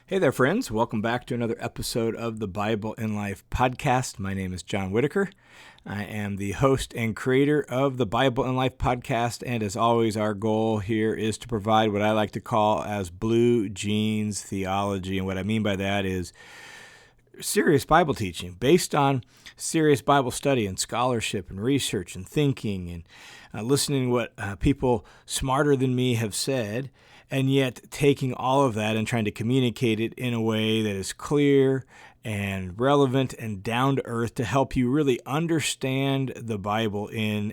Hey there, friends. Welcome back to another episode of the Bible in Life podcast. My name is John Whitaker. I am the host and creator of the Bible in Life podcast, and as always, our goal here is to provide what I like to call as blue jeans theology. And what I mean by that is serious Bible teaching based on serious Bible study and scholarship and research and thinking and listening to what people smarter than me have said, and yet taking all of that and trying to communicate it in a way that is clear and relevant and down to earth to help you really understand the Bible in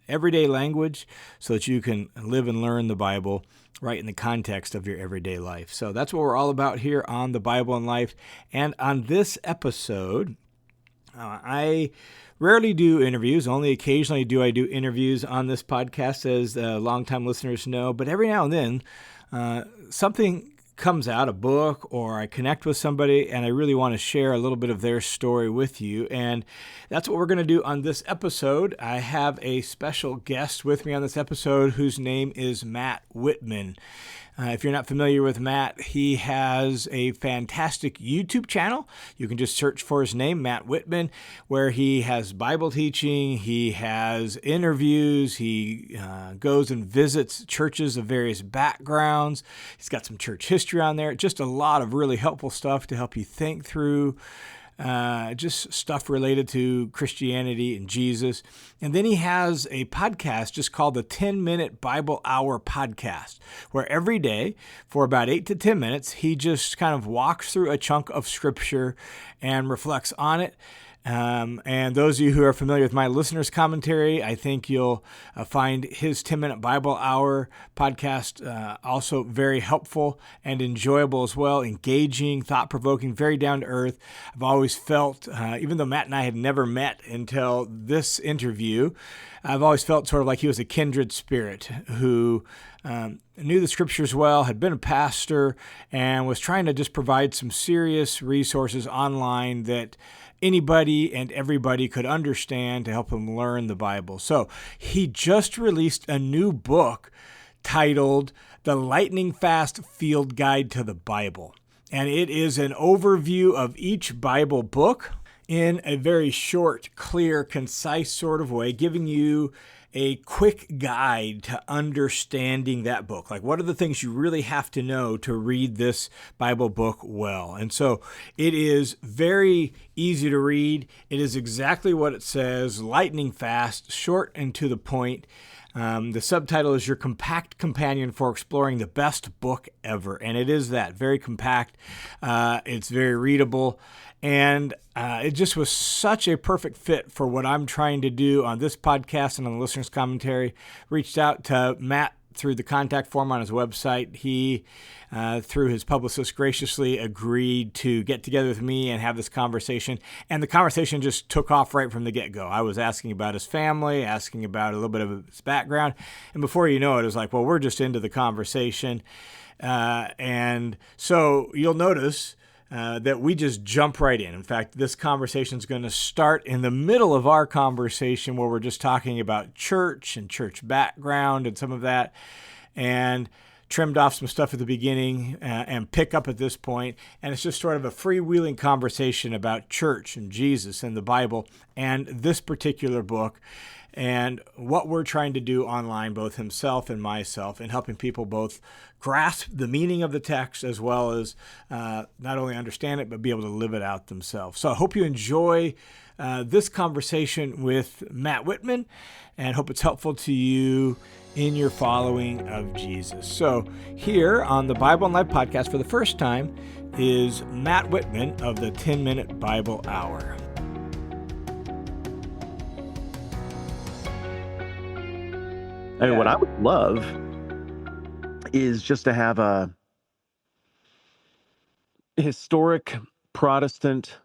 everyday language so that you can live and learn the Bible right in the context of your everyday life. So that's what we're all about here on the Bible in Life. And on this episode, I rarely do interviews. Only occasionally do I do interviews on this podcast, as longtime listeners know. But every now and then, something comes out, a book, or I connect with somebody, and I really want to share a little bit of their story with you. And that's what we're going to do on this episode. I have a special guest with me on this episode whose name is Matt Whitman. If you're not familiar with Matt, he has a fantastic YouTube channel. You can just search for his name, Matt Whitman, where he has Bible teaching, he has interviews, he goes and visits churches of various backgrounds. He's got some church history on there, just a lot of really helpful stuff to help you think through just stuff related to Christianity and Jesus. And then he has a podcast just called the 10-Minute Bible Hour Podcast, where every day for about 8 to 10 minutes, he just kind of walks through a chunk of Scripture and reflects on it. And those of you who are familiar with my listener's commentary, I think you'll find his 10-Minute Bible Hour podcast also very helpful and enjoyable as well, engaging, thought-provoking, very down-to-earth. I've always felt, even though Matt and I had never met until this interview, I've always felt sort of like he was a kindred spirit who knew the Scriptures well, had been a pastor, and was trying to just provide some serious resources online that anybody and everybody could understand to help them learn the Bible. So he just released a new book titled The Lightning Fast Field Guide to the Bible. And it is an overview of each Bible book in a very short, clear, concise sort of way, giving you a quick guide to understanding that book. Like, what are the things you really have to know to read this Bible book well? And so it is very easy to read. It is exactly what it says, lightning fast, short and to the point. The subtitle is Your Compact Companion for Exploring the Best Book Ever. And it is that, very compact. It's very readable. And it just was such a perfect fit for what I'm trying to do on this podcast and on the listener's commentary. Reached out to Matt through the contact form on his website. He, through his publicist, graciously agreed to get together with me and have this conversation. And the conversation just took off right from the get-go. I was asking about his family, asking about a little bit of his background. And before you know it, it was like, well, we're just into the conversation. And so you'll notice that we just jump right in. In fact, this conversation is going to start in the middle of our conversation where we're just talking about church and church background and some of that, and trimmed off some stuff at the beginning and pick up at this point. And it's just sort of a freewheeling conversation about church and Jesus and the Bible and this particular book, and what we're trying to do online, both himself and myself, in helping people both grasp the meaning of the text as well as not only understand it, but be able to live it out themselves. So I hope you enjoy this conversation with Matt Whitman, and hope it's helpful to you in your following of Jesus. So here on the Bible in Life podcast for the first time is Matt Whitman of the 10-Minute Bible Hour. I mean, what I would love is just to have a historic Protestant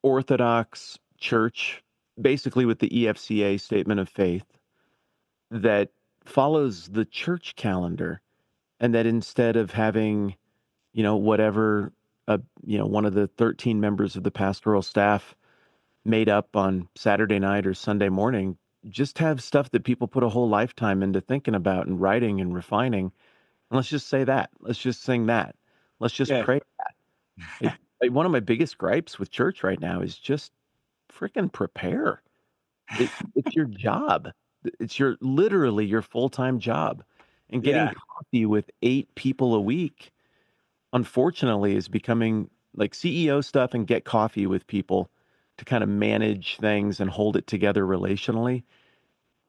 Orthodox church, basically with the EFCA statement of faith, that follows the church calendar, and that instead of having, whatever, one of the 13 members of the pastoral staff made up on Saturday night or Sunday morning, just have stuff that people put a whole lifetime into thinking about and writing and refining. And let's just say that. Let's just sing that. Let's just pray that. Like, one of my biggest gripes with church right now is just freaking prepare. It's your job. It's your literally your full-time job. And getting Yeah. coffee with 8 people a week, unfortunately, is becoming like CEO stuff and get coffee with people to kind of manage things and hold it together relationally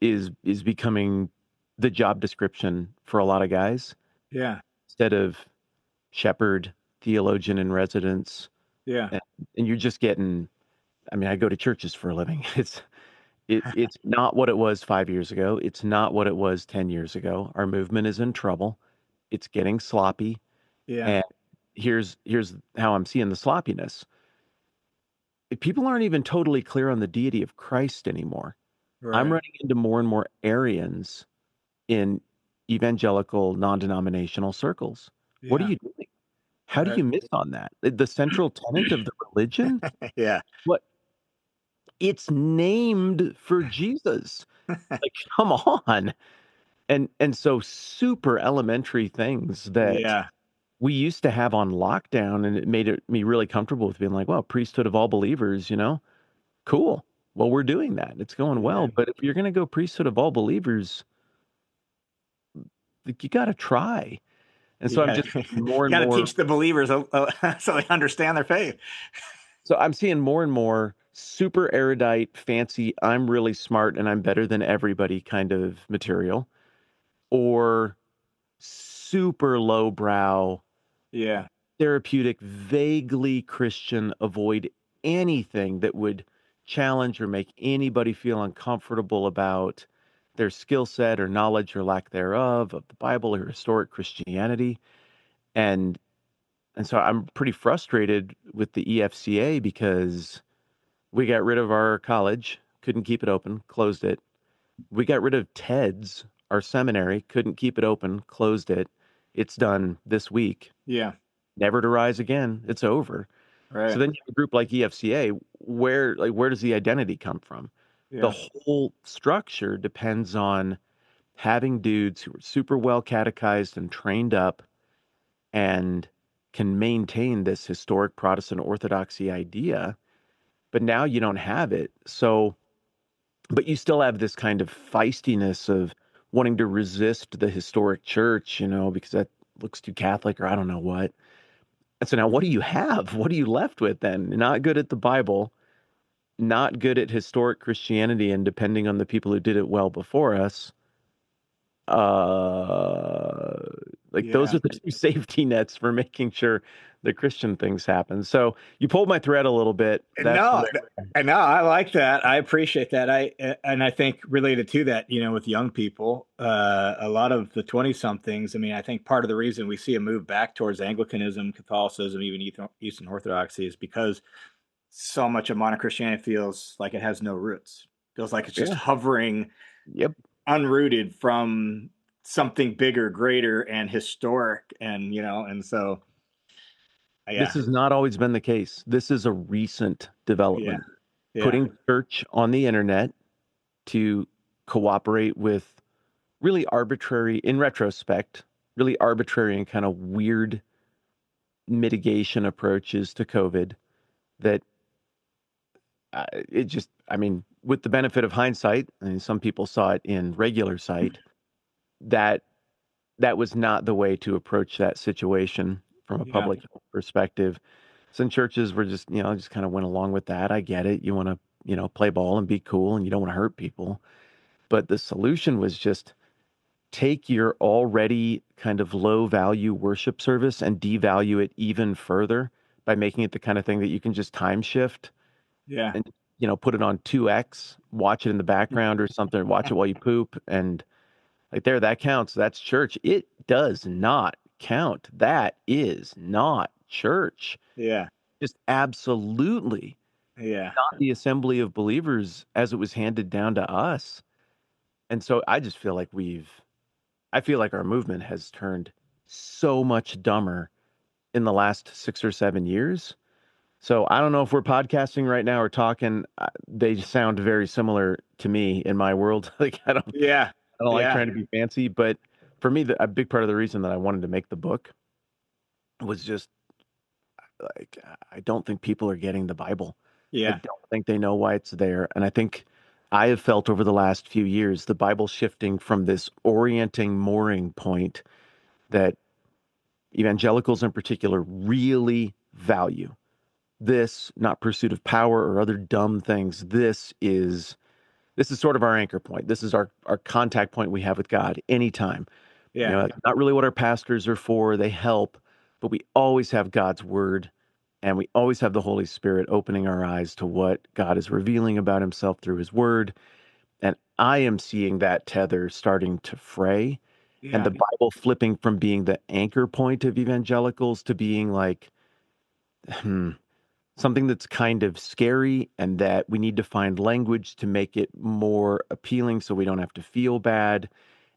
is becoming the job description for a lot of guys Yeah. instead of shepherd, theologian in residence. Yeah. And, and you're just getting, I mean, I go to churches for a living. It's not what it was 5 years ago. It's not what it was 10 years ago. Our movement is in trouble. It's getting sloppy. Yeah. And here's how I'm seeing the sloppiness. People aren't even totally clear on the deity of Christ anymore. I'm Right. running into more and more Arians in evangelical, non-denominational circles. What are Yeah. you doing? How do Right. you miss on that? The central tenet of the religion? Yeah. What? It's named for Jesus. Like, come on. And so super elementary things that Yeah. we used to have on lockdown, and it made me really comfortable with being like, well, priesthood of all believers, cool. Well, we're doing that. It's going Yeah. well. But if you're going to go priesthood of all believers, like, you got to try. And You so I'm got just seeing more you and got to more. teach the believers so they understand their faith. So I'm seeing more and more super erudite, fancy, I'm really smart and I'm better than everybody kind of material, or super lowbrow, Yeah. therapeutic, vaguely Christian, avoid anything that would challenge or make anybody feel uncomfortable about their skill set or knowledge or lack thereof of the Bible or historic Christianity. And and so I'm pretty frustrated with the EFCA because we got rid of our college, couldn't keep it open, closed it. We got rid of TEDS, our seminary, couldn't keep it open, closed it. It's done this week, Yeah. never to rise again. It's over. So Right. then you have a group like EFCA, where does the identity come from? The Yeah. whole structure depends on having dudes who are super well catechized and trained up and can maintain this historic Protestant orthodoxy idea, but now you don't have it. So, but you still have this kind of feistiness of wanting to resist the historic church, because that looks too Catholic or I don't know what. And so now what do you have? What are you left with then? Not good at the Bible, not good at historic Christianity, and depending on the people who did it well before us, uh like those Yeah. are the two safety nets for making sure the Christian things happen. So you pulled my thread a little bit. That's No, where no, I like that. I appreciate that. I think related to that, with young people, a lot of the 20 somethings. I mean, I think part of the reason we see a move back towards Anglicanism, Catholicism, even Eastern Orthodoxy is because so much of modern Christianity feels like it has no roots. Feels like it's just yeah. hovering Yep. unrooted from something bigger, greater, and historic. And so, This yeah, has not always been the case. This is a recent yeah, development. yeah, Putting church on the internet to cooperate with really arbitrary, in retrospect, really arbitrary and kind of weird mitigation approaches to COVID that it just, I mean, with the benefit of hindsight, and some people saw it in regular sight, that that was not the way to approach that situation from a yeah, public health perspective. Some churches were just kind of went along with that. I get it. You want to, play ball and be cool and you don't want to hurt people. But the solution was just take your already kind of low value worship service and devalue it even further by making it the kind of thing that you can just time shift yeah, and put it on 2x, watch it in the background or something, watch it while you poop, and like there, that counts. That's church. It does not count. That is not church. yeah, Just absolutely yeah. not the assembly of believers as it was handed down to us. And so I feel like our movement has turned so much dumber in the last 6 or 7 years. So I don't know if we're podcasting right now or talking. They sound very similar to me in my world. Like Yeah, I don't like yeah, trying to be fancy, but for me, a big part of the reason that I wanted to make the book was just like I don't think people are getting the Bible. I Yeah. don't think they know why it's there. And I think I have felt over the last few years the Bible shifting from this orienting mooring point that evangelicals in particular really value. This, not pursuit of power or other dumb things. This is sort of our anchor point. This is our contact point we have with God anytime. Yeah. Not really what our pastors are for. They help, but we always have God's word and we always have the Holy Spirit opening our eyes to what God is revealing about himself through his word. And I am seeing that tether starting to fray and Yeah. the Bible flipping from being the anchor point of evangelicals to being like, hmm, something that's kind of scary and that we need to find language to make it more appealing so we don't have to feel bad.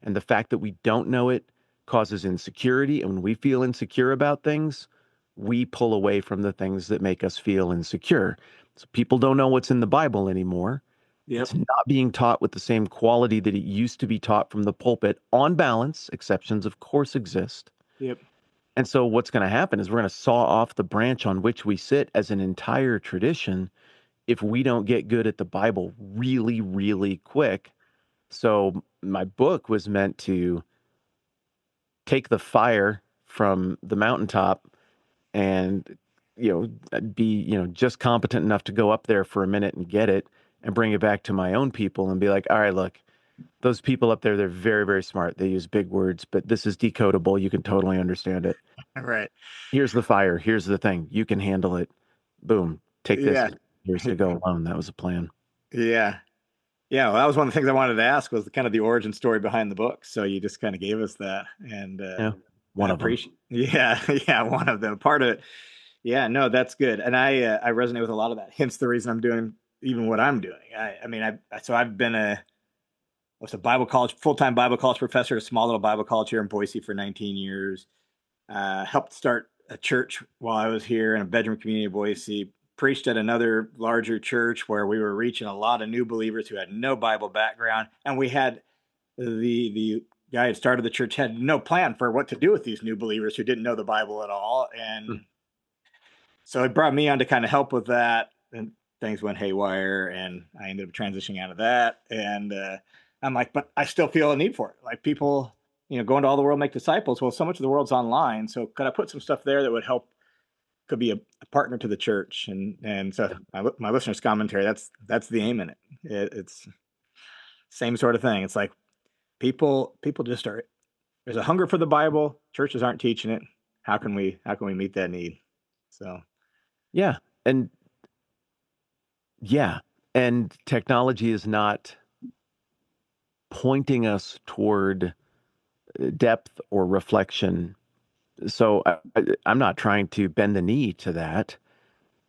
And the fact that we don't know it causes insecurity. And when we feel insecure about things, we pull away from the things that make us feel insecure. So people don't know what's in the Bible anymore. Yep. It's not being taught with the same quality that it used to be taught from the pulpit. On balance, exceptions, of course, exist. Yep. And so what's going to happen is we're going to saw off the branch on which we sit as an entire tradition if we don't get good at the Bible really, really quick. So my book was meant to take the fire from the mountaintop and be just competent enough to go up there for a minute and get it and bring it back to my own people and be like, all right, look, those people up there, they're very, very smart. They use big words, but this is decodable. You can totally understand it. Right. Here's the fire. Here's the thing. You can handle it. Boom. Take this Yeah. as yours to go alone. That was the plan. Yeah. Yeah. Well, that was one of the things I wanted to ask was kind of the origin story behind the book. So you just kind of gave us that. And Yeah. I One of them. appreciate, yeah. Yeah. One of them. Part of it. Yeah. No, that's good. And I resonate with a lot of that. Hence the reason I'm doing even what I'm doing. I mean, so I've been I was a Bible college, full-time Bible college professor at a small little Bible college here in Boise for 19 years. Helped start a church while I was here in a bedroom community of Boise. Preached at another larger church where we were reaching a lot of new believers who had no Bible background, and we had the guy who started the church had no plan for what to do with these new believers who didn't know the Bible at all, Mm. and so it brought me on to kind of help with that, and things went haywire, and I ended up transitioning out of that, and I'm like, but I still feel a need for it. Like people, go into all the world, make disciples. Well, so much of the world's online, so could I put some stuff there that would help? Could be a partner to the church, and so my listeners' commentary. That's the aim in it. It's same sort of thing. It's like people just are. There's a hunger for the Bible. Churches aren't teaching it. How can we meet that need? So Yeah. And yeah. And technology is not pointing us toward depth or reflection. So I'm not trying to bend the knee to that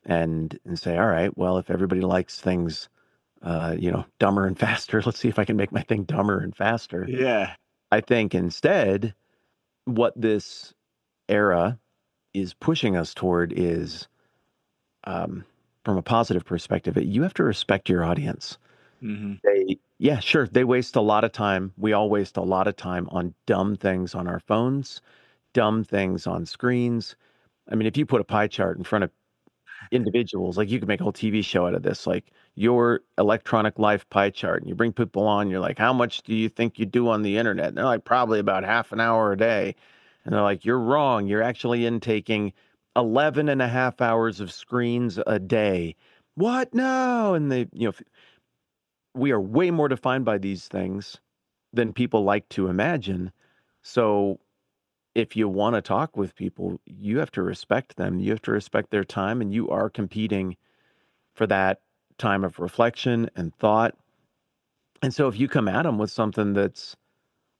and say, all right, well, if everybody likes things, dumber and faster, let's see if I can make my thing dumber and faster. yeah, I think instead, what this era is pushing us toward is, from a positive perspective, you have to respect your audience. hmm Yeah, sure, they waste a lot of time. We all waste a lot of time on dumb things on our phones, dumb things on screens. I mean, if you put a pie chart in front of individuals, like you could make a whole TV show out of this, like your electronic life pie chart, and you bring people on, you're like, how much do you think you do on the internet? And they're like, probably about half an hour a day. And they're like, you're wrong. You're actually intaking 11 and a half hours of screens a day. What? No. And we are way more defined by these things than people like to imagine. So if you want to talk with people, you have to respect them. You have to respect their time, and you are competing for that time of reflection and thought. And so if you come at them with something that's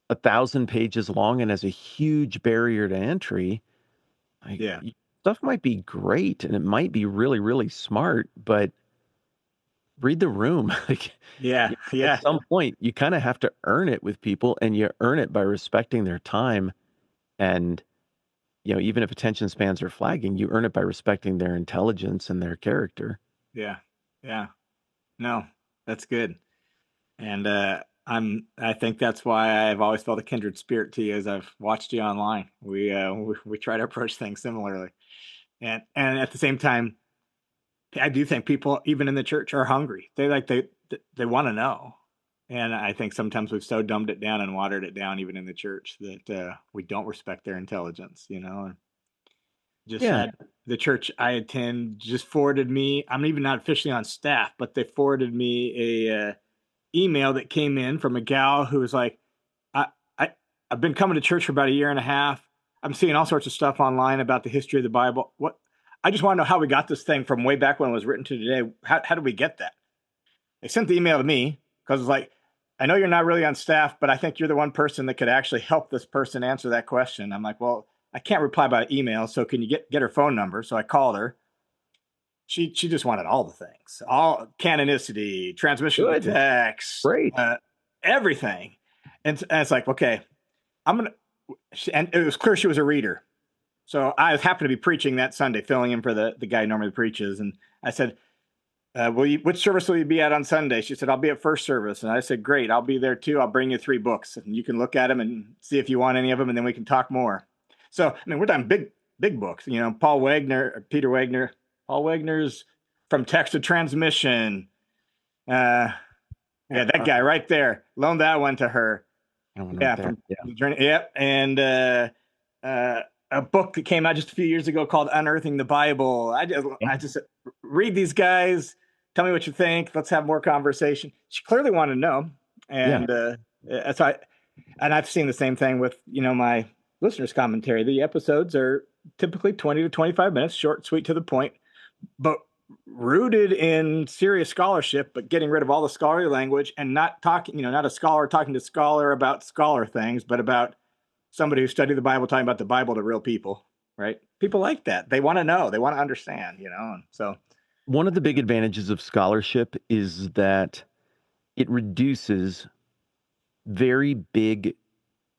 1,000 pages long and has a huge barrier to entry, like, yeah, stuff might be great and it might be really, really smart, but read the room. Like, yeah, at yeah, some point, you kind of have to earn it with people, and you earn it by respecting their time. And, even if attention spans are flagging, you earn it by respecting their intelligence and their character. yeah, yeah. No, that's good. And I think that's why I've always felt a kindred spirit to you as I've watched you online. We try to approach things similarly. And at the same time, I do think people, even in the church, are hungry. They want to know. And I think sometimes we've so dumbed it down and watered it down, even in the church, that we don't respect their intelligence. And just Yeah. had the church I attend just forwarded me. I'm even not officially on staff, but they forwarded me a email that came in from a gal who was like, I, I I've been coming to church for about a year and a half. I'm seeing all sorts of stuff online about the history of the Bible. What I just want to know how we got this thing from way back when it was written to today. How did we get that? They sent the email to me because it's like, I know you're not really on staff, but I think you're the one person that could actually help this person answer that question. I'm like, well, I can't reply by email, so can you get her phone number? So I called her. She just wanted all the things, all canonicity, transmission of the Good. text, Great. everything. And it's like, okay, I'm gonna. And it was clear she was a reader. So I happened to be preaching that Sunday, filling in for the guy who normally preaches. And I said, which service will you be at on Sunday? She said, I'll be at first service. And I said, great, I'll be there too. I'll bring you 3 books and you can look at them and see if you want any of them. And then we can talk more. So, I mean, we're talking big books, Peter Wagner, Paul Wagner's From Text to Transmission. Uh, yeah, that guy right there. Loan that one to her. I don't know what Yeah, that. from the journey. Yep. And uh, a book that came out just a few years ago called Unearthing the Bible. Yeah. I just read these guys. Tell me what you think. Let's have more conversation. She clearly wanted to know, Yeah. and that's why. And I've seen the same thing with my listeners' commentary. The episodes are typically 20 to 25 minutes, short, sweet, to the point, but rooted in serious scholarship, but getting rid of all the scholarly language and not talking, not a scholar talking to scholar about scholar things, but about somebody who studied the Bible talking about the Bible to real people, right? People like that. They want to know, they want to understand, And so, One of the big advantages of scholarship is that it reduces very big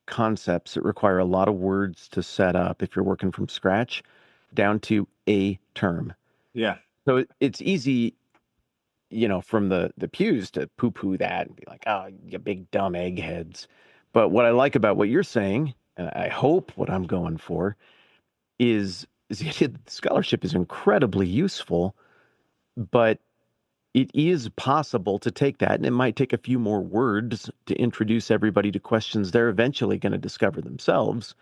concepts that require a lot of words to set up if you're working from scratch down to a term. yeah, So it's easy, from the pews to poo-poo that and be like, oh, you big dumb eggheads. But what I like about what you're saying, and I hope what I'm going for, is the idea that scholarship is incredibly useful, but it is possible to take that, and it might take a few more words to introduce everybody to questions they're eventually going to discover themselves.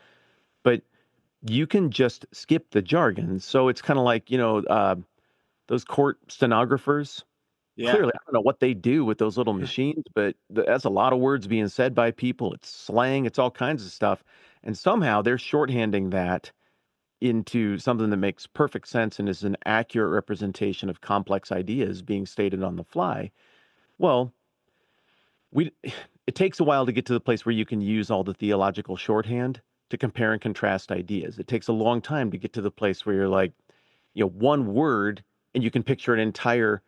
But you can just skip the jargon. So it's kind of like, those court stenographers. yeah, Clearly, I don't know what they do with those little machines, but that's a lot of words being said by people. It's slang, it's all kinds of stuff. And somehow they're shorthanding that into something that makes perfect sense and is an accurate representation of complex ideas being stated on the fly. Well, we it takes a while to get to the place where you can use all the theological shorthand to compare and contrast ideas. It takes a long time to get to the place where you're like, one word and you can picture an entire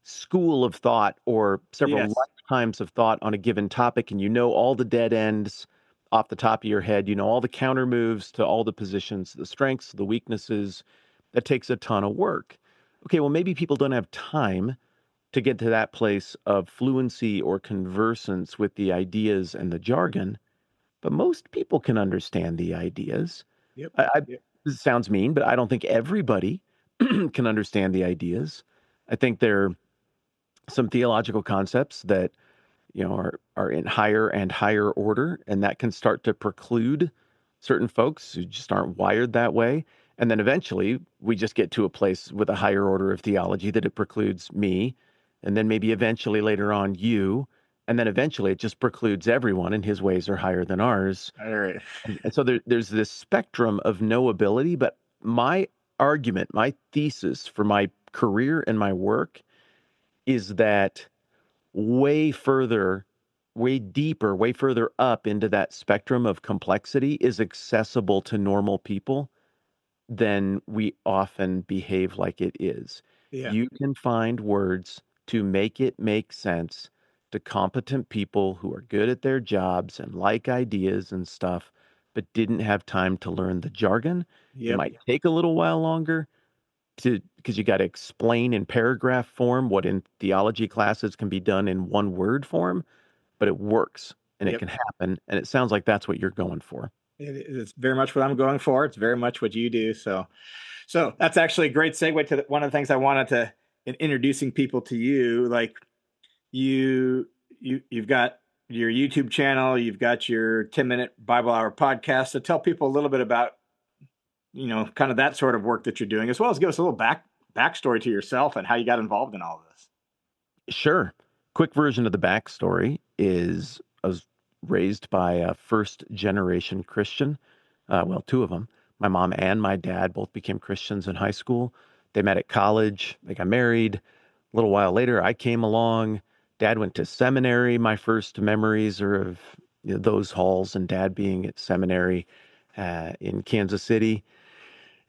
school of thought or several yes, lifetimes of thought on a given topic, and all the dead ends off the top of your head, all the counter moves to all the positions, the strengths, the weaknesses. That takes a ton of work. Okay, well, maybe people don't have time to get to that place of fluency or conversance with the ideas and the jargon, but most people can understand the ideas. yep, yep, This sounds mean, but I don't think everybody can understand the ideas. I think there are some theological concepts that are in higher and higher order, and that can start to preclude certain folks who just aren't wired that way. And then eventually we just get to a place with a higher order of theology that it precludes me, and then maybe eventually later on you, and then eventually it just precludes everyone, and his ways are higher than ours. all right, And so there's this spectrum of knowability. But my argument, my thesis for my career and my work is that way further, way deeper, way further up into that spectrum of complexity is accessible to normal people than we often behave like it is. yeah, You can find words to make it make sense to competent people who are good at their jobs and like ideas and stuff, but didn't have time to learn the jargon. It yep, might take a little while longer because you got to explain in paragraph form what in theology classes can be done in one word form, but it works and it yep. can happen. And it sounds like that's what you're going for. It's very much what I'm going for. It's very much what you do. So, So that's actually a great segue to one of the things I wanted to in introducing people to you. Like you, you've got your YouTube channel, you've got your 10-minute Bible Hour podcast. So tell people a little bit about, kind of that sort of work that you're doing, as well as give us a little backstory to yourself and how you got involved in all of this. Sure. Quick version of the backstory is I was raised by a first generation Christian. Well, two of them. My mom and my dad both became Christians in high school. They met at college. They got married. A little while later, I came along. Dad went to seminary. My first memories are of those halls and dad being at seminary in Kansas City.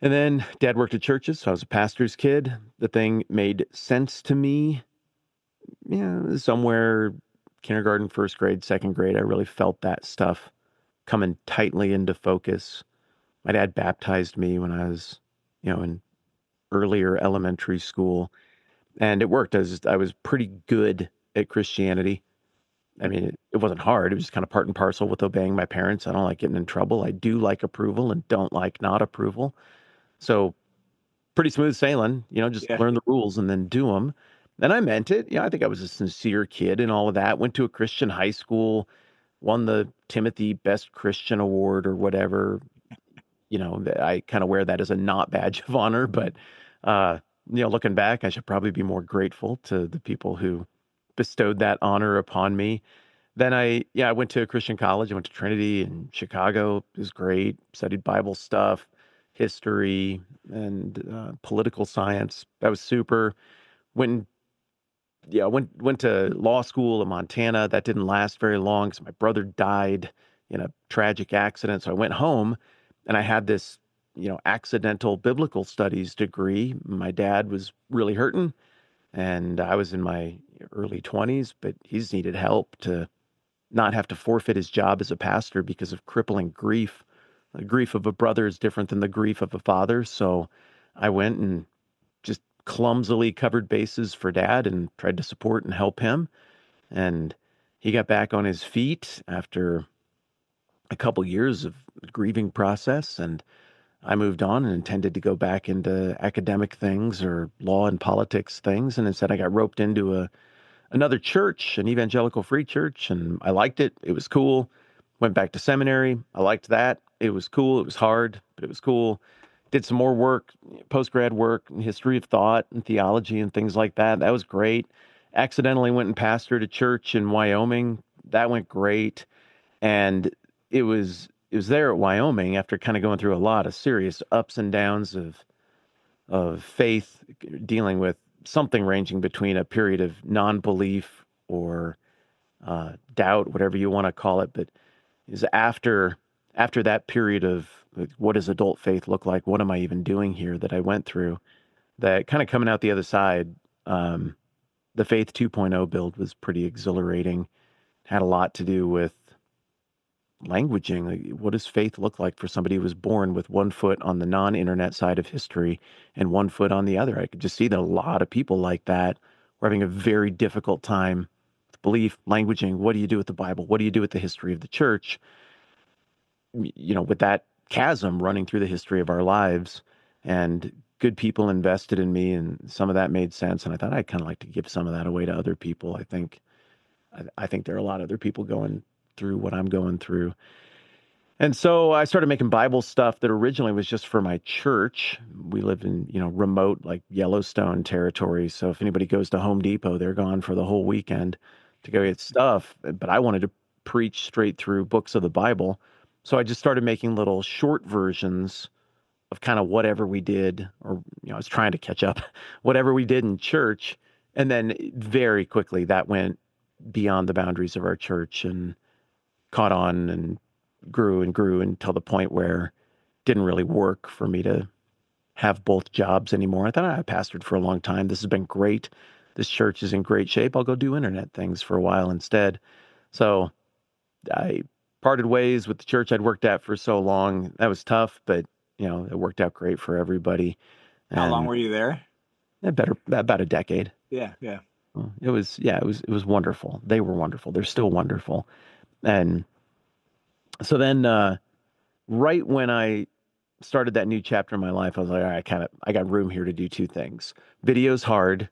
And then dad worked at churches, so I was a pastor's kid. The thing made sense to me, somewhere kindergarten, first grade, second grade. I really felt that stuff coming tightly into focus. My dad baptized me when I was, in earlier elementary school, and it worked. I was pretty good at Christianity. I mean, it wasn't hard. It was just kind of part and parcel with obeying my parents. I don't like getting in trouble. I do like approval and don't like not approval. So pretty smooth sailing, just Yeah. learn the rules and then do them. And I meant it. I think I was a sincere kid and all of that. Went to a Christian high school, won the Timothy Best Christian Award or whatever. I kind of wear that as a not badge of honor, but uh, looking back, I should probably be more grateful to the people who bestowed that honor upon me. Then I went to a Christian college. I went to Trinity in Chicago. It was great. Studied Bible stuff, history, and political science. That was super. Went went to law school in Montana. That didn't last very long because my brother died in a tragic accident. So I went home, and I had this accidental biblical studies degree. My dad was really hurting, and I was in my early 20s, but he's needed help to not have to forfeit his job as a pastor because of crippling grief. The grief of a brother is different than the grief of a father. So I went and just clumsily covered bases for dad and tried to support and help him. And he got back on his feet after a couple years of grieving process. And I moved on and intended to go back into academic things or law and politics things. And instead, I got roped into another church, an evangelical free church, and I liked it. It was cool. Went back to seminary. I liked that. It was cool. It was hard, but it was cool. Did some more work, post grad work, in history of thought and theology and things like that. That was great. Accidentally went and pastored a church in Wyoming. That went great. And it was there at Wyoming after kind of going through a lot of serious ups and downs of faith, dealing with something ranging between a period of non-belief or doubt, whatever you want to call it. But is after that period of like, what does adult faith look like? What am I even doing here? That I went through, that kind of coming out the other side. The Faith 2.0 build was pretty exhilarating. Had a lot to do with languaging. Like, what does faith look like for somebody who was born with one foot on the non-internet side of history and one foot on the other? I could just see that a lot of people like that were having a very difficult time with belief, languaging. What do you do with the Bible? What do you do with the history of the church? With that chasm running through the history of our lives, and good people invested in me, and some of that made sense. And I thought I'd kind of like to give some of that away to other people. I think there are a lot of other people going through what I'm going through. And so I started making Bible stuff that originally was just for my church. We live in, remote, like Yellowstone territory. So if anybody goes to Home Depot, they're gone for the whole weekend to go get stuff. But I wanted to preach straight through books of the Bible. So I just started making little short versions of kind of whatever we did, or, I was trying to catch up, whatever we did in church. And then very quickly that went beyond the boundaries of our church and caught on and grew until the point where it didn't really work for me to have both jobs anymore. I thought I pastored for a long time. This has been great. This church is in great shape. I'll go do internet things for a while instead. So I parted ways with the church I'd worked at for so long. That was tough, but it worked out great for everybody. How long And were you there? about a decade. Yeah, yeah. Well, it was wonderful. They were wonderful. They're still wonderful. And so then right when I started that new chapter in my life, I was like, all right, I got room here to do two things. Video's hard.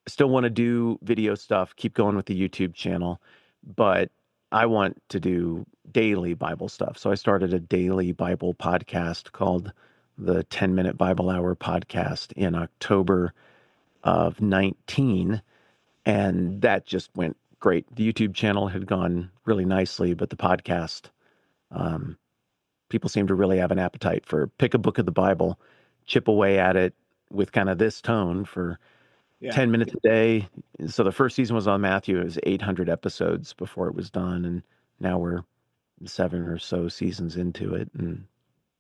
Still want to do video stuff, keep going with the YouTube channel, but I want to do daily Bible stuff. So I started a daily Bible podcast called the 10-Minute Bible Hour podcast in October of 19, and that just went great. The YouTube channel had gone really nicely, but the podcast, um, people seem to really have an appetite for pick a book of the Bible, chip away at it with kind of this tone for Yeah. 10 minutes a day. So the first season was on Matthew. It was 800 episodes before it was done. And now we're 7 or so seasons into it and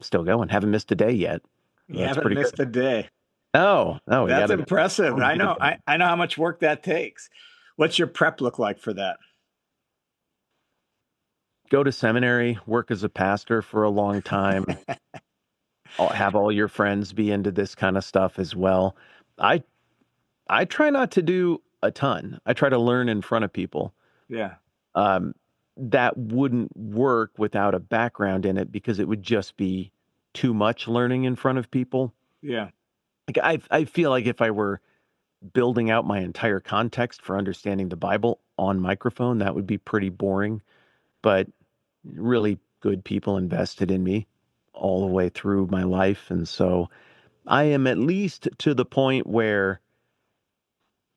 still going. Haven't missed a day yet. You That's haven't pretty missed good. a day. Oh, we That's got to impressive. I get know. it I, done. I know how much work that takes. What's your prep look like for that? Go to seminary, work as a pastor for a long time. Have all your friends be into this kind of stuff as well. I I try not to do a ton. I try to learn in front of people. Yeah. Um, that wouldn't work without a background in it because it would just be too much learning in front of people. Yeah. Like I feel like if I were building out my entire context for understanding the Bible on microphone, that would be pretty boring. But really good people invested in me all the way through my life. And so I am at least to the point where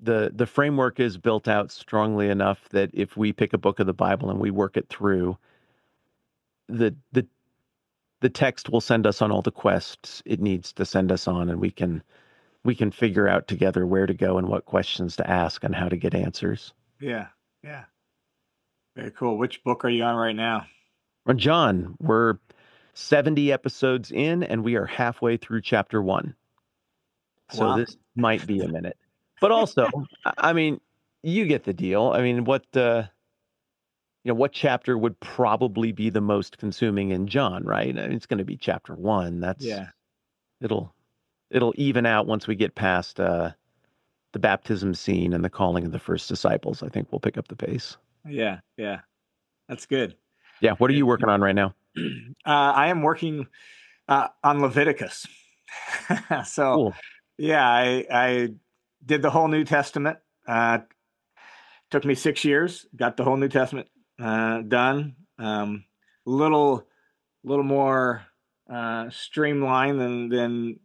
the framework is built out strongly enough that if we pick a book of the Bible and we work it through, the the the text will send us on all the quests it needs to send us on, and we can figure out together where to go and what questions to ask and how to get answers. Yeah. Yeah. Very cool. Which book are you on right now? And John, we're 70 episodes in, and we are halfway through chapter one. So Wow. this might be a minute. But also, I mean, you get the deal. I mean, what chapter would probably be the most consuming in John, right? I mean, it's going to be chapter one. Yeah. It'll it'll even out once we get past the baptism scene and the calling of the first disciples. I think we'll pick up the pace. Yeah. Yeah. That's good. Yeah, what are Good. you working on right now? I am working on Leviticus. So, Cool. yeah, I did the whole New Testament. Took me 6 years. Got the whole New Testament done. Little little more streamlined than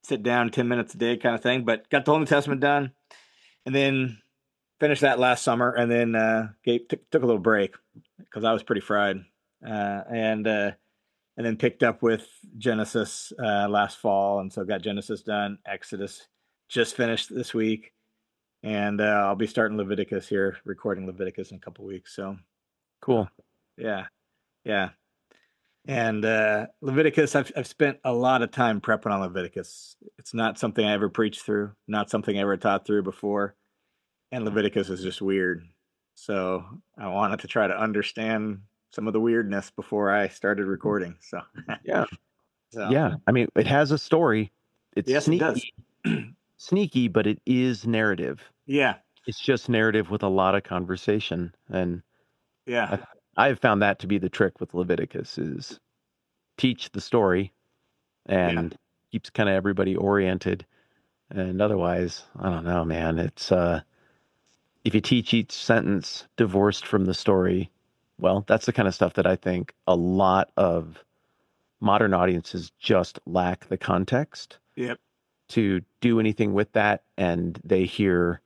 sit down 10 minutes a day kind of thing. But got the whole New Testament done, and then finished that last summer, and then took a little break because I was pretty fried, and then picked up with Genesis last fall, and so got Genesis done. Exodus just finished this week, and I'll be starting Leviticus here, recording Leviticus in a couple weeks. So, uh, Cool. yeah, yeah. And Leviticus, I've spent a lot of time prepping on Leviticus. It's not something I ever preached through, not something I ever taught through before, and Leviticus is just weird. So I wanted to try to understand some of the weirdness before I started recording. So, Yeah. so Yeah. I mean, it has a story. It's yes, it does. sneaky, but it is narrative. Yeah, It's just narrative with a lot of conversation. And yeah, I, I've found that to be the trick with Leviticus is teach the story yeah, and keeps kind of everybody oriented. And otherwise, I don't know, man. It's if you teach each sentence divorced from the story, well, that's the kind of stuff that I think a lot of modern audiences just lack the context yep, to do anything with that. And they hear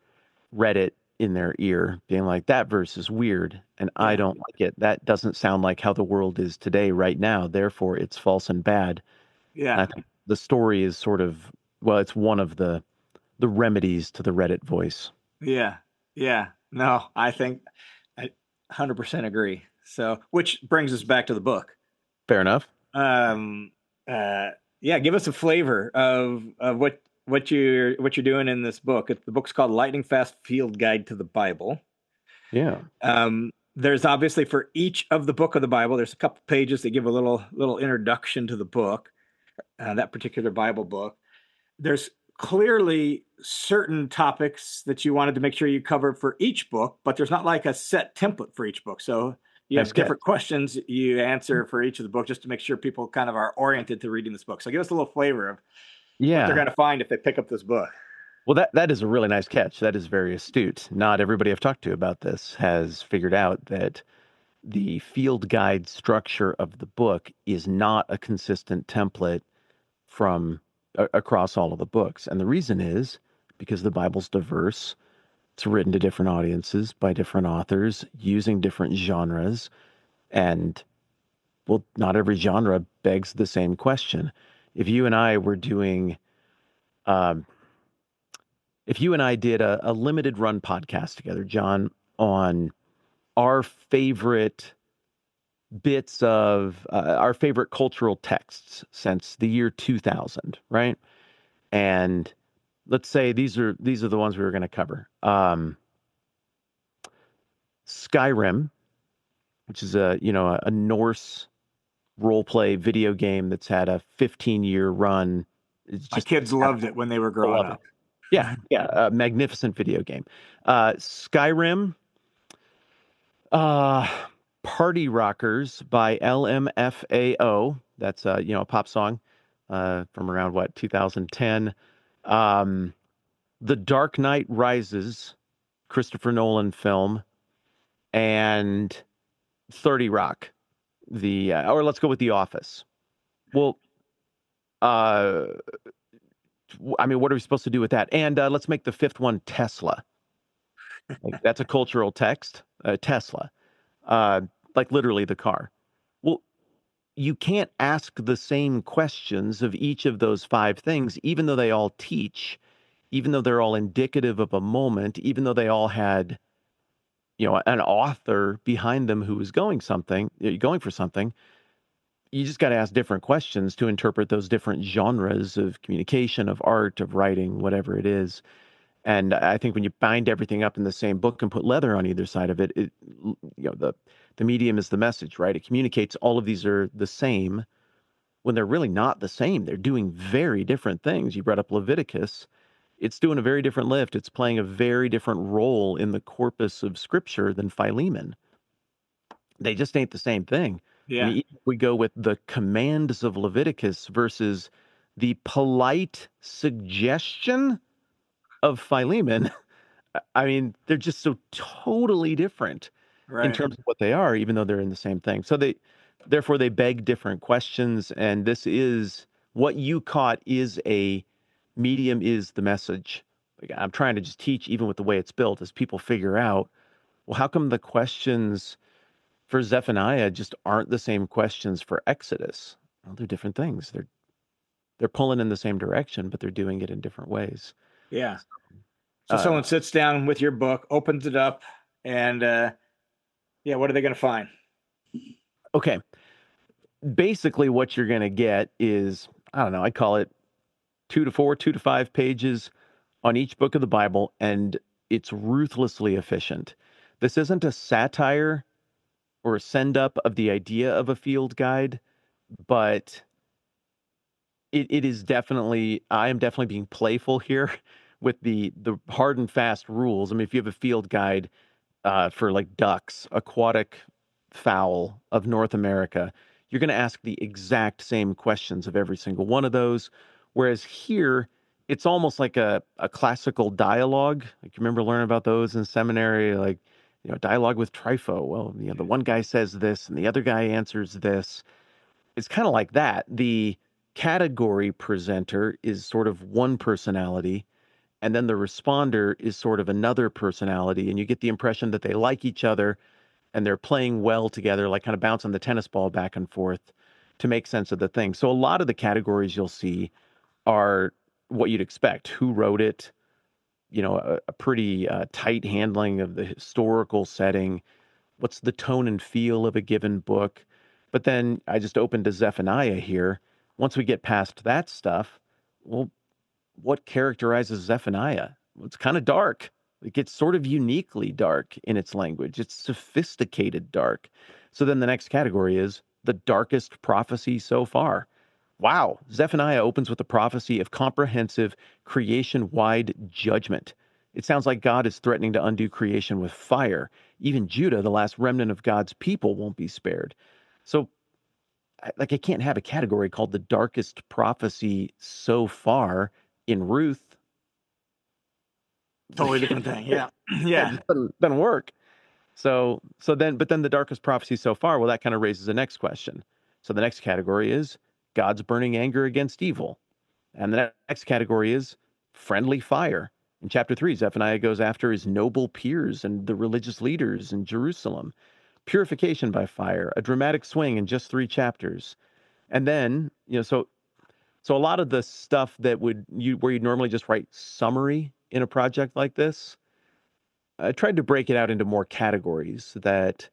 Reddit in their ear being like, that verse is weird and I yeah, don't like it. That doesn't sound like how the world is today, right now. Therefore, it's false and bad. And yeah, I think the story is sort of, well, it's one of the remedies to the Reddit voice. yeah, yeah. No, I think I 100% agree. So, which brings us back to the book. Fair enough. Um, uh, yeah, give us a flavor of what you're doing in this book. The book's called Lightning Fast Field Guide to the Bible. Yeah. There's obviously for each of the book of the Bible, there's a couple pages that give a little introduction to the book, that particular Bible book. There's clearly certain topics that you wanted to make sure you cover for each book, but there's not like a set template for each book. So you Nice have catch. different questions you answer for each of the book just to make sure people kind of are oriented to reading this book. So give us a little flavor of what they're Yeah. going to find if they pick up this book. Well, that is a really nice catch. That is very astute. Not everybody I've talked to about this has figured out that the field guide structure of the book is not a consistent template from across all of the books. And the reason is because the Bible's diverse. It's written to different audiences by different authors using different genres. And well, not every genre begs the same question. If you and I were doing, um, if you and I did a limited run podcast together, John, on our favorite bits of our favorite cultural texts since the year 2000, right? And let's say these are the ones we were going to cover. Skyrim, which is a Norse role play video game that's had a 15-year run. It's My just kids loved it when they were growing beloved. up. Yeah, yeah, a magnificent video game. Skyrim, uh, Party Rockers by LMFAO. That's a pop song from around what 2010. Um, The Dark Knight Rises, Christopher Nolan film, and 30 Rock. Or let's go with The Office. Well, uh, I mean, what are we supposed to do with that? And let's make the fifth one Tesla. Like that's a cultural text. Tesla, uh, like literally the car. Well, you can't ask the same questions of each of those five things, even though they all teach, even though they're all indicative of a moment, even though they all had, an author behind them who was going for something. You just got to ask different questions to interpret those different genres of communication, of art, of writing, whatever it is. And I think when you bind everything up in the same book and put leather on either side of it, the medium is the message, right? It communicates all of these are the same when they're really not the same. They're doing very different things. You brought up Leviticus. It's doing a very different lift. It's playing a very different role in the corpus of Scripture than Philemon. They just ain't the same thing. I Yeah, mean, if we go with the commands of Leviticus versus the polite suggestion of Philemon, I mean, they're just so totally different in right. terms of what they are, even though they're in the same thing. Therefore, they beg different questions. And this is what you caught is a medium is the message. Like, I'm trying to just teach, even with the way it's built, as people figure out, well, how come the questions for Zephaniah just aren't the same questions for Exodus? Well, they're different things. They're pulling in the same direction, but they're doing it in different ways. Yeah. So Uh, someone sits down with your book, opens it up, and yeah, what are they going to find? okay, basically what you're going to get is, I don't know, I call it 2 to 4, 2 to 5 pages on each book of the Bible, and it's ruthlessly efficient. This isn't a satire or a send up of the idea of a field guide, but it is definitely, I am definitely being playful here with the hard and fast rules. I mean, if you have a field guide for like ducks, aquatic fowl of North America, you're going to ask the exact same questions of every single one of those. Whereas here, it's almost like a classical dialogue. Like you remember learning about those in seminary, like, dialogue with Trifo. Well, the one guy says this and the other guy answers this. It's kind of like that. The category presenter is sort of one personality, and then the responder is sort of another personality, and you get the impression that they like each other and they're playing well together, like kind of bouncing the tennis ball back and forth to make sense of the thing. So a lot of the categories you'll see are what you'd expect. Who wrote it? A pretty tight handling of the historical setting. What's the tone and feel of a given book? But then I just opened to Zephaniah here. Once we get past that stuff, well, what characterizes Zephaniah? Well, it's kind of dark. It gets sort of uniquely dark in its language. It's sophisticated dark. So then the next category is the darkest prophecy so far. Wow. Zephaniah opens with a prophecy of comprehensive creation wide judgment. It sounds like God is threatening to undo creation with fire. Even Judah, the last remnant of God's people, won't be spared. So, like, I can't have a category called the darkest prophecy so far in Ruth. Totally different thing. Yeah. It Yeah. just doesn't work. But then the darkest prophecy so far, well, that kind of raises the next question. So the next category is God's burning anger against evil. And the next category is friendly fire. In chapter 3, Zephaniah goes after his noble peers and the religious leaders in Jerusalem. Purification by fire, a dramatic swing in just 3 chapters. And then, so a lot of the stuff that where you'd normally just write summary in a project like this, I tried to break it out into more categories that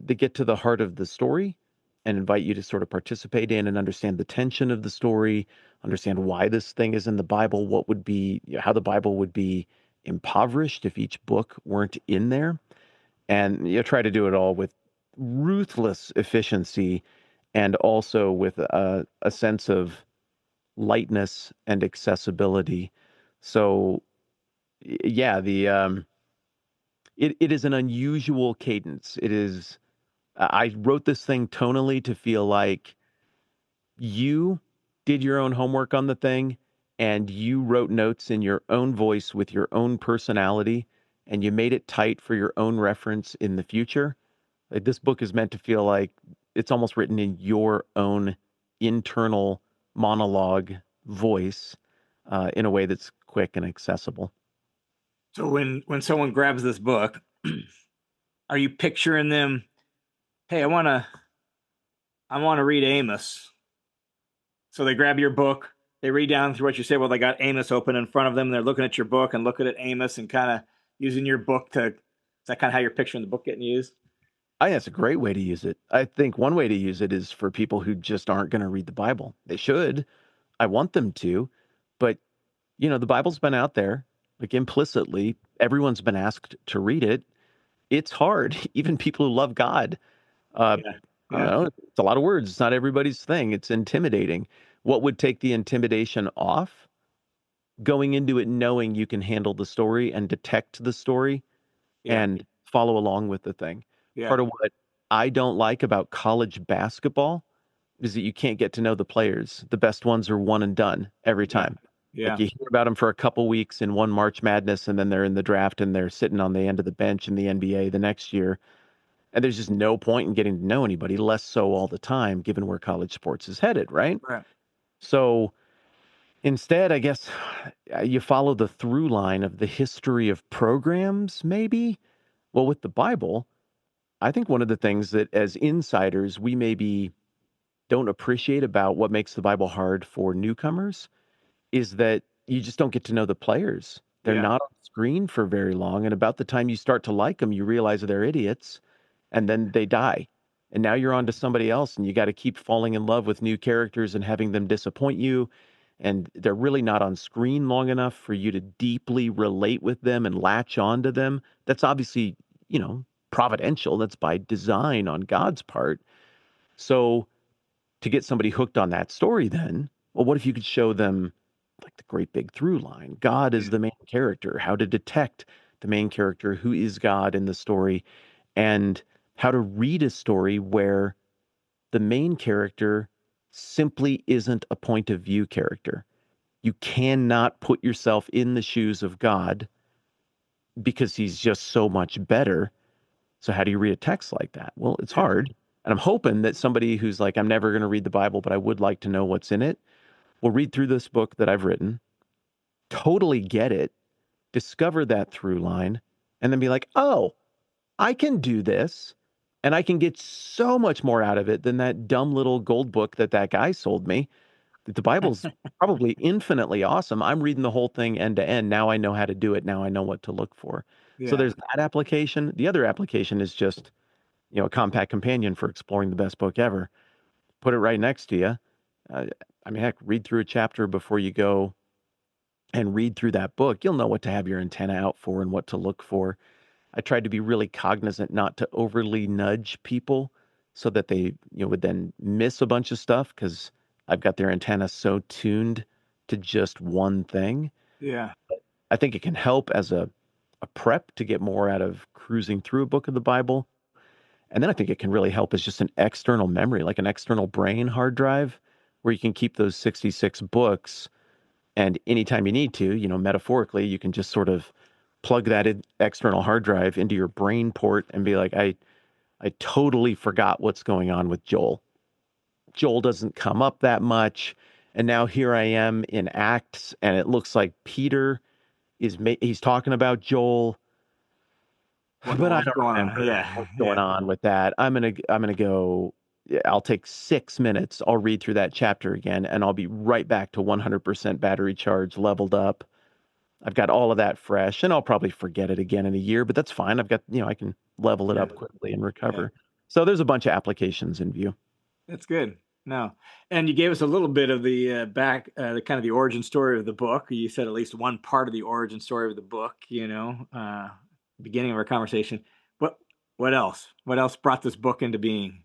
get to the heart of the story and invite you to sort of participate in and understand the tension of the story, understand why this thing is in the Bible, what would be, how the Bible would be impoverished if each book weren't in there. And try to do it all with ruthless efficiency and also with a sense of lightness and accessibility. So, yeah, it is an unusual cadence. It is I wrote this thing tonally to feel like you did your own homework on the thing and you wrote notes in your own voice with your own personality and you made it tight for your own reference in the future. Like, this book is meant to feel like it's almost written in your own internal monologue voice in a way that's quick and accessible. So when someone grabs this book, are you picturing them, hey, I want to read Amos. So they grab your book, they read down through what you say. Well, they got Amos open in front of them, and they're looking at your book and looking at Amos and kind of using your book to. Is that kind of how you're picturing the book getting used? I think that's a great way to use it. I think one way to use it is for people who just aren't going to read the Bible. They should. I want them to, but the Bible's been out there, like, implicitly. Everyone's been asked to read it. It's hard. Even people who love God. Uh, Yeah, I don't yeah, know. It's a lot of words. It's not everybody's thing. It's intimidating. What would take the intimidation off? Going into it knowing you can handle the story and detect the story yeah, and follow along with the thing. yeah, Part of what I don't like about college basketball is that you can't get to know the players. The best ones are one and done every yeah, time. Like, yeah, you hear about them for a couple weeks in one March Madness, and then they're in the draft and they're sitting on the end of the bench in the NBA the next year. And there's just no point in getting to know anybody, less so all the time, given where college sports is headed, right? right. So instead, I guess you follow the through line of the history of programs, maybe. Well, with the Bible, I think one of the things that as insiders we maybe don't appreciate about what makes the Bible hard for newcomers is that you just don't get to know the players. They're Yeah, not on screen for very long. And about the time you start to like them, you realize they're idiots and then they die. And now you're on to somebody else and you got to keep falling in love with new characters and having them disappoint you. And they're really not on screen long enough for you to deeply relate with them and latch on to them. That's obviously, providential. That's by design on God's part. So, to get somebody hooked on that story, then, well, what if you could show them, like, the great big through line? God is yeah, the main character, how to detect the main character, who is God in the story, and how to read a story where the main character simply isn't a point of view character. You cannot put yourself in the shoes of God because he's just so much better. So how do you read a text like that? Well, it's yeah, hard. And I'm hoping that somebody who's like, I'm never going to read the Bible, but I would like to know what's in it, will read through this book that I've written, totally get it, discover that through line, and then be like, oh, I can do this. And I can get so much more out of it than that dumb little gold book that guy sold me. The Bible's probably infinitely awesome. I'm reading the whole thing end to end. Now I know how to do it. Now I know what to look for. So yeah, there's that application. The other application is just, a compact companion for exploring the best book ever. Put it right next to you. Uh, I mean, heck, read through a chapter before you go and read through that book. You'll know what to have your antenna out for and what to look for. I tried to be really cognizant not to overly nudge people so that they, would then miss a bunch of stuff because I've got their antenna so tuned to just one thing. yeah. I think it can help as a prep to get more out of cruising through a book of the Bible. And then I think it can really help as just an external memory, like an external brain hard drive, where you can keep those 66 books. And anytime you need to, metaphorically, you can just sort of plug that external hard drive into your brain port and be like, I totally forgot what's going on with Joel. Joel doesn't come up that much. And now here I am in Acts, and it looks like Peter he's talking about Joel, but I What's don't going on? remember Yeah, what's going yeah, on with that. I'm gonna go. Yeah, I'll take 6 minutes. I'll read through that chapter again, and I'll be right back to 100% battery charge, leveled up. I've got all of that fresh, and I'll probably forget it again in a year, but that's fine. I've got, I can level it yeah, up quickly and yeah. recover. So there's a bunch of applications in view. That's good. No, and you gave us a little bit of the the kind of the origin story of the book. You said at least one part of the origin story of the book. Beginning of our conversation. What what else? What else brought this book into being?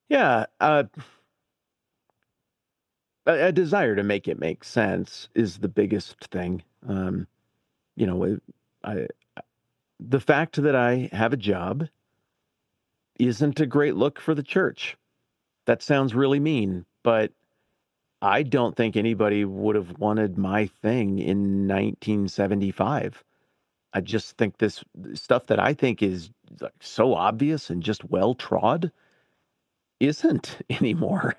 Yeah, a desire to make it make sense is the biggest thing. You know, I the fact that I have a job isn't a great look for the church. That sounds really mean, but I don't think anybody would have wanted my thing in 1975. I just think this stuff that I think is like so obvious and just well trod isn't anymore.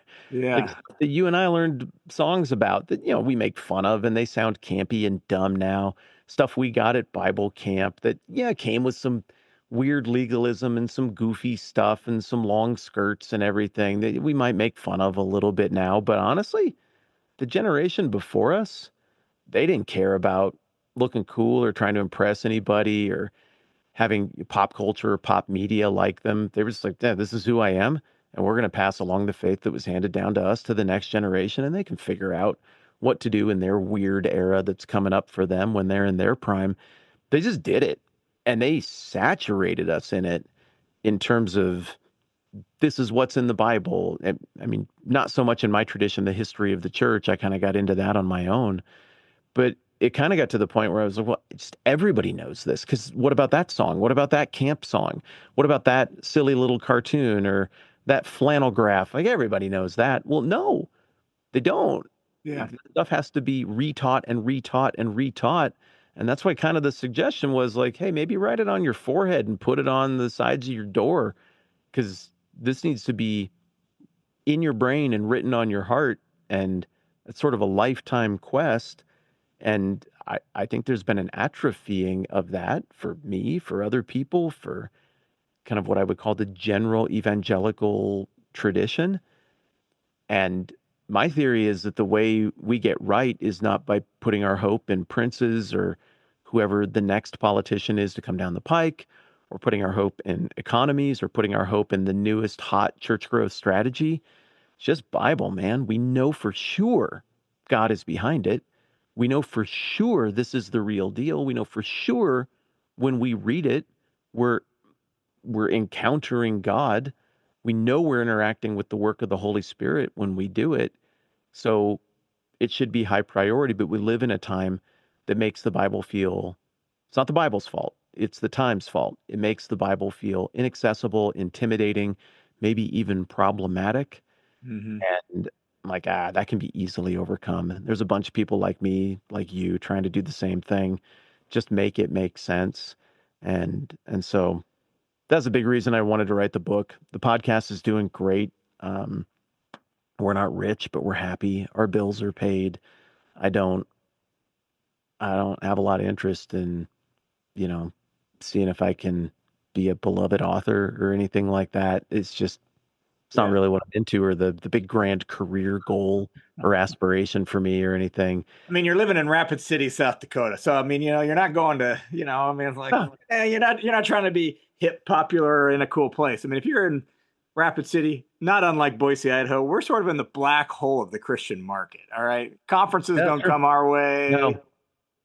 Like Yeah, stuff that you and I learned songs about that, we make fun of and they sound campy and dumb now. Stuff we got at Bible camp that, yeah, came with some weird legalism and some goofy stuff and some long skirts and everything that we might make fun of a little bit now. But honestly, the generation before us, they didn't care about looking cool or trying to impress anybody or having pop culture or pop media like them. They were just like, yeah, this is who I am. And we're going to pass along the faith that was handed down to us to the next generation. And they can figure out what to do in their weird era that's coming up for them when they're in their prime. They just did it. And they saturated us in it in terms of this is what's in the Bible. I mean, not so much in my tradition, the history of the church. I kind of got into that on my own. But it kind of got to the point where I was like, well, just everybody knows this. Because what about that song? What about that camp song? What about that silly little cartoon or that flannel graph? Like everybody knows that. Well, no, they don't. yeah, Stuff has to be retaught and retaught and retaught. And that's why kind of the suggestion was like, hey, maybe write it on your forehead and put it on the sides of your door. Because this needs to be in your brain and written on your heart. And it's sort of a lifetime quest. And I think there's been an atrophying of that for me, for other people, for kind of what I would call the general evangelical tradition. And my theory is that the way we get right is not by putting our hope in princes or whoever the next politician is to come down the pike, or putting our hope in economies, or putting our hope in the newest hot church growth strategy. It's just Bible, man. We know for sure God is behind it. We know for sure this is the real deal. We know for sure when we read it, we're we're encountering God. We know we're interacting with the work of the Holy Spirit when we do it. So it should be high priority, but we live in a time that makes the Bible feel it's not the Bible's fault. It's the time's fault. It makes the Bible feel inaccessible, intimidating, maybe even problematic. hmm, And I'm like, that can be easily overcome. And there's a bunch of people like me, like you, trying to do the same thing. Just make it make sense. And so that's a big reason I wanted to write the book. The podcast is doing great. Um, we're not rich, but we're happy. Our bills are paid. I don't I don't have a lot of interest in, you know, seeing if I can be a beloved author or anything like that. It's not yeah. really what I'm into or the big grand career goal or aspiration for me or anything. I mean, you're living in Rapid City, South Dakota. So I mean, you're not going to, I mean, it's like, Huh. you're not trying to be hip, popular, or in a cool place. I mean, if you're in Rapid City, not unlike Boise, Idaho, we're sort of in the black hole of the Christian market. All right, conferences Yeah, don't sure. come our way. No,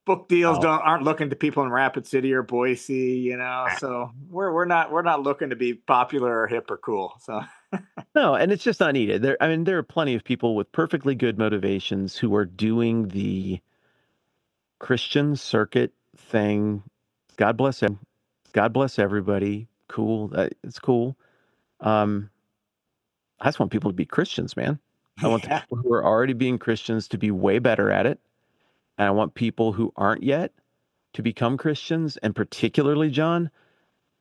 Book deals no, aren't looking to people in Rapid City or Boise. So we're not looking to be popular or hip or cool. So no, and it's just not needed. I mean, there are plenty of people with perfectly good motivations who are doing the Christian circuit thing. God bless God bless everybody. Cool. It's cool. Um, I just want people to be Christians, man. I want the Yeah. people who are already being Christians to be way better at it. And I want people who aren't yet to become Christians. And particularly, John,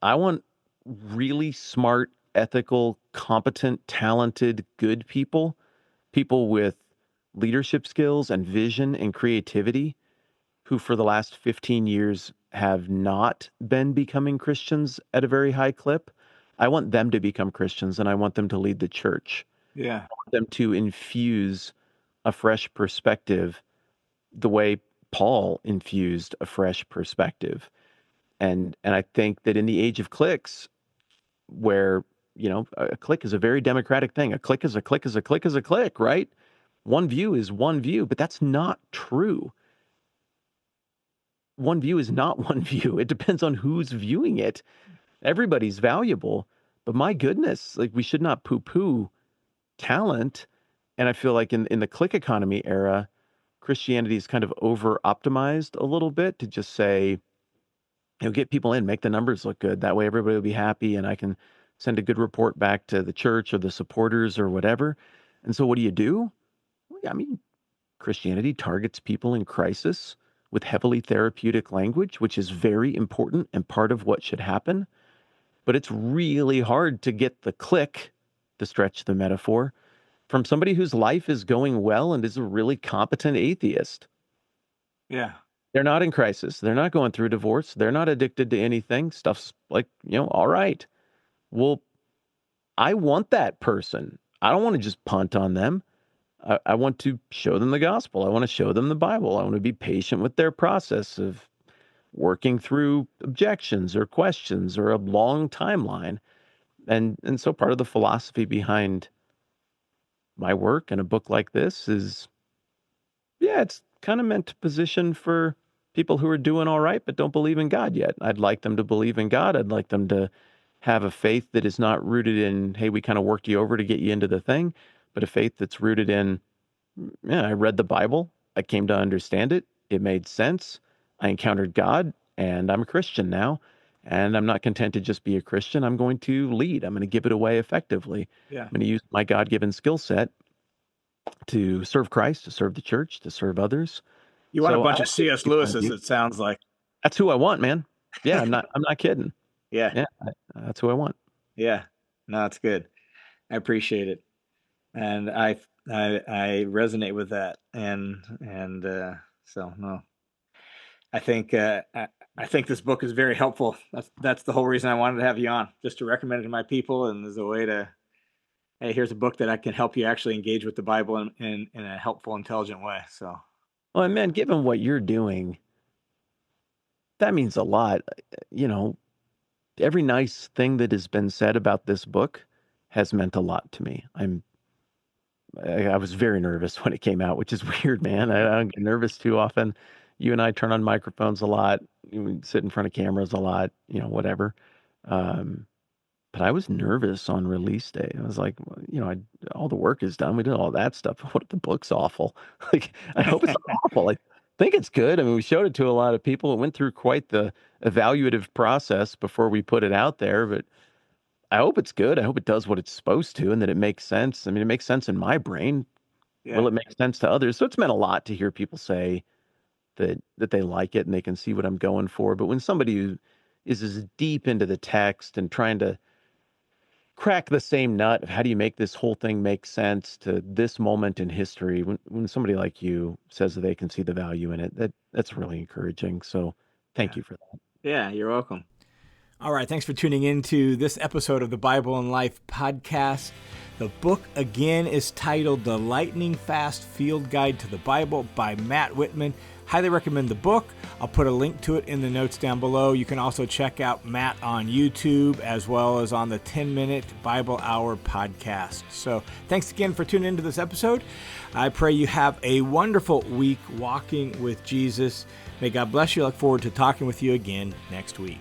I want really smart, ethical, competent, talented, good people, people with leadership skills and vision and creativity who for the last 15 years have not been becoming Christians at a very high clip. I want them to become Christians and I want them to lead the church. Yeah. I want them to infuse a fresh perspective the way Paul infused a fresh perspective. And I think that in the age of clicks, where a click is a very democratic thing. A click is a click is a click is a click, right? One view is one view, but that's not true. One view is not one view. It depends on who's viewing it. Everybody's valuable, but my goodness, like we should not poo-poo talent. And I feel like in the click economy era, Christianity is kind of over optimized a little bit to just say, get people in, make the numbers look good. That way everybody will be happy and I can send a good report back to the church or the supporters or whatever. And so what do you do? Well, I mean, Christianity targets people in crisis with heavily therapeutic language, which is very important and part of what should happen. But it's really hard to get the click, to stretch the metaphor, from somebody whose life is going well and is a really competent atheist. Yeah. They're not in crisis. They're not going through divorce. They're not addicted to anything. Stuff's like, all right. Well, I want that person. I don't want to just punt on them. I want to show them the gospel. I want to show them the Bible. I want to be patient with their process of working through objections or questions or a long timeline. And so part of the philosophy behind my work and a book like this is, yeah, it's kind of meant to position for people who are doing all right but don't believe in God yet. I'd like them to believe in God. I'd like them to have a faith that is not rooted in, hey, we kind of worked you over to get you into the thing, but a faith that's rooted in, yeah, I read the Bible. I came to understand it. It made sense. I encountered God and I'm a Christian now. And I'm not content to just be a Christian. I'm going to lead. I'm going to give it away effectively. Yeah. I'm going to use my God-given skill set to serve Christ, to serve the church, to serve others. You want a So I bunch of like what C.S. people want to Lewis's, do. it sounds like. That's who I want, man. Yeah, I'm not kidding. Yeah. Yeah, that's who I want. Yeah. No, it's good. I appreciate it. And I resonate with that. And so no. I think I think this book is very helpful. That's the whole reason I wanted to have you on, just to recommend it to my people, and as a way to, hey, here's a book that I can help you actually engage with the Bible in a helpful, intelligent way. So Well, and man, given what you're doing, that means a lot. You know, every nice thing that has been said about this book has meant a lot to me. I was very nervous when it came out, which is weird, man. I don't get nervous too often. You and I turn on microphones a lot. We sit in front of cameras a lot, whatever. Um, but I was nervous on release day. I was like, well, all the work is done. We did all that stuff. What if the book's awful? Like, I hope it's not awful. I think it's good. I mean, we showed it to a lot of people. It went through quite the evaluative process before we put it out there, but I hope it's good. I hope it does what it's supposed to and that it makes sense. I mean, it makes sense in my brain. yeah, Will it make sense to others? So it's meant a lot to hear people say that they like it and they can see what I'm going for. But when somebody who is as deep into the text and trying to crack the same nut of how do you make this whole thing make sense to this moment in history, when somebody like you says that they can see the value in it, that's really encouraging. So thank yeah, you for that. yeah. You're welcome. All right, thanks for tuning in to this episode of the Bible and Life podcast. The book, again, is titled The Lightning Fast Field Guide to the Bible by Matt Whitman. Highly recommend the book. I'll put a link to it in the notes down below. You can also check out Matt on YouTube as well as on the 10-Minute Bible Hour podcast. So thanks again for tuning into this episode. I pray you have a wonderful week walking with Jesus. May God bless you. I look forward to talking with you again next week.